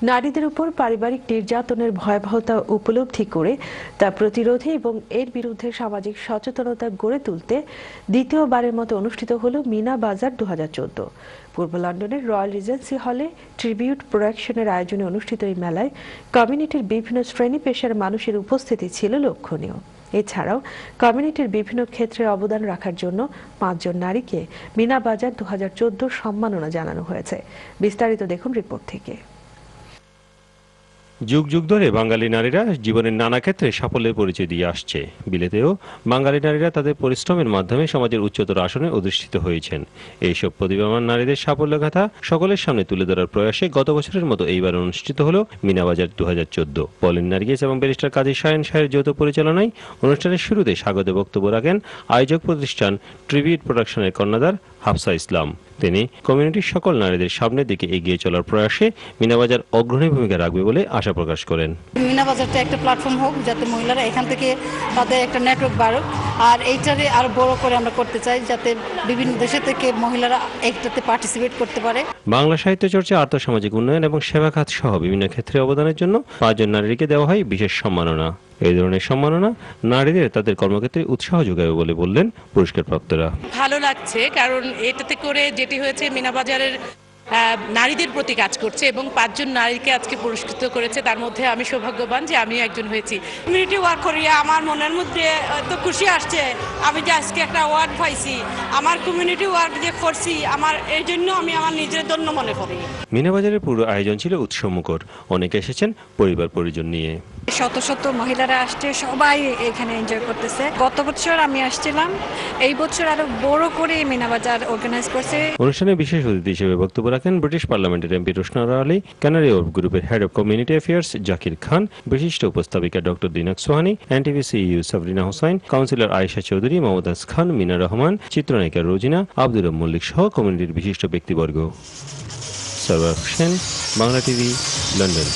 নারীদের উপর পারিবারিক নির্যাতনের ভয়াবহতা উপলব্ধি করে তা প্রতিরোধে এবং এর বিরুদ্ধে সামাজিক সচেতনতা গড়ে তুলতে দ্বিতীয়বারের মতো অনুষ্ঠিত হলো মিনা বাজার 2014। পূর্ব লন্ডনের রয়্যাল রিজেন্সি হলে ট্রিবিউট প্রোডাকশনের আয়োজনে অনুষ্ঠিত এই মেলায় কমিউনিটির বিভিন্ন শ্রেণী পেশার মানুষের উপস্থিতি ছিল লক্ষণীয়। এছাড়াও কমিউনিটির বিভিন্ন ক্ষেত্রে অবদান রাখার জন্য 5 জন নারীকে মিনা বাজার 2014 সম্মাননা জানানো হয়েছে। বিস্তারিত দেখুন রিপোর্ট থেকে। যুগ যুগ ধরে বাঙালি নারীরা জীবনের নানা ক্ষেত্রে সাফল্যের পরিচয় দিয়ে আসছে। বিলেতেও বাঙালি নারীরা তাদের পরিশ্রমের মাধ্যমে সমাজের উচ্চতর আসনে অধিষ্ঠিত হয়েছেন। এইসব প্রতিভাবান নারীদের সাফল্য গাথা সকলের সামনে তুলে ধরার প্রয়াসে গত বছরের মতো এইবার অনুষ্ঠিত হলো মিনাবাজার 2014। পলিন নার্গিস এবং ব্যারিস্টার কাজী শাহিন শাহের যৌথ পরিচালনায় অনুষ্ঠানের শুরুতে স্বাগত বক্তব্য রাখেন আয়োজক প্রতিষ্ঠান ট্রিবিউট প্রোডাকশনের কর্ণধার হাফসা ইসলাম। তিনি কমিউনিটির সকল নারীদের সামনের দিকে এগিয়ে চলার প্রয়াসে মিনাবাজার অগ্রণী ভূমিকা রাখবে বলে আশা প্রকাশ করেন। মিনাবাজারটা একটা প্ল্যাটফর্ম হোক যাতে মহিলারা এখান থেকে তাদের একটা নেটওয়ার্ক বাড়ুক, আর এইটারে আরো বড় করে আমরা করতে চাই যাতে বিভিন্ন দেশে থেকে মহিলারা এইটাতে পার্টিসিপেট করতে পারে। বাংলা সাহিত্য চর্চা, আর্থসামাজিক উন্নয়ন এবং সেবা খাত সহ বিভিন্ন ক্ষেত্রে অবদানের জন্য 5 জন নারীকে দেওয়া হয় বিশেষ সম্মাননা। এই ধরনের সম্মাননা নারীদের তাদের কর্মক্ষেত্রে উৎসাহ যোগাবে বলে বললেন পুরস্কারপ্রাপ্তরা। ভালো লাগছে কারণ এটাতে করে যেটি হয়েছে মিনাবাজারের নারীদের প্রতি কাজ করছে এবং 5 জন নারীকে আজকে পুরস্কৃত করেছে। তার মধ্যে আমি সৌভাগ্যবান যে আমি একজন হয়েছি। কমিউনিটি ওয়ার্ক করিয়া আমার মনের মধ্যে তো খুশি আসছে, আমি যে আজকে একটা অ্যাওয়ার্ড পাইছি, আমার কমিউনিটি ওয়ার্ক যে করছি, আমার এই জন্য আমি আমার নিজের জন্য মনে করি। মিনাবাজারের পুরো আয়োজন ছিল উৎসবমুখর। অনেকে এসেছেন পরিবার পরিজন নিয়ে। শত শত মহিলারা আসছে, সবাই এখানে এনজয় করতেছে। গত বছর আমি আসছিলাম, এই বছর আরো বড় করে মিনাবাজার অর্গানাইজ করছে। অনুষ্ঠানে বিশেষ অতিথি হিসেবে বক্তব্য রাখেন ব্রিটিশ পার্লামেন্টের MP Roshna Ali, Canary Wharf গ্রুপের head of community affairs Zakir Khan, বিশিষ্ট উপস্থাপিকা doctor Dinak Sohani, NTV CEO Sabrina Hossain, councillor Ayesha Chowdhury, Momtaz Khan, Mina Rahman, চিত্রনায়িকা রোজিনা, আব্দুর মল্লিক সহ কমিউনিটির বিশিষ্ট ব্যক্তিবর্গ। Sarwar Hossain, Bangla TV, London.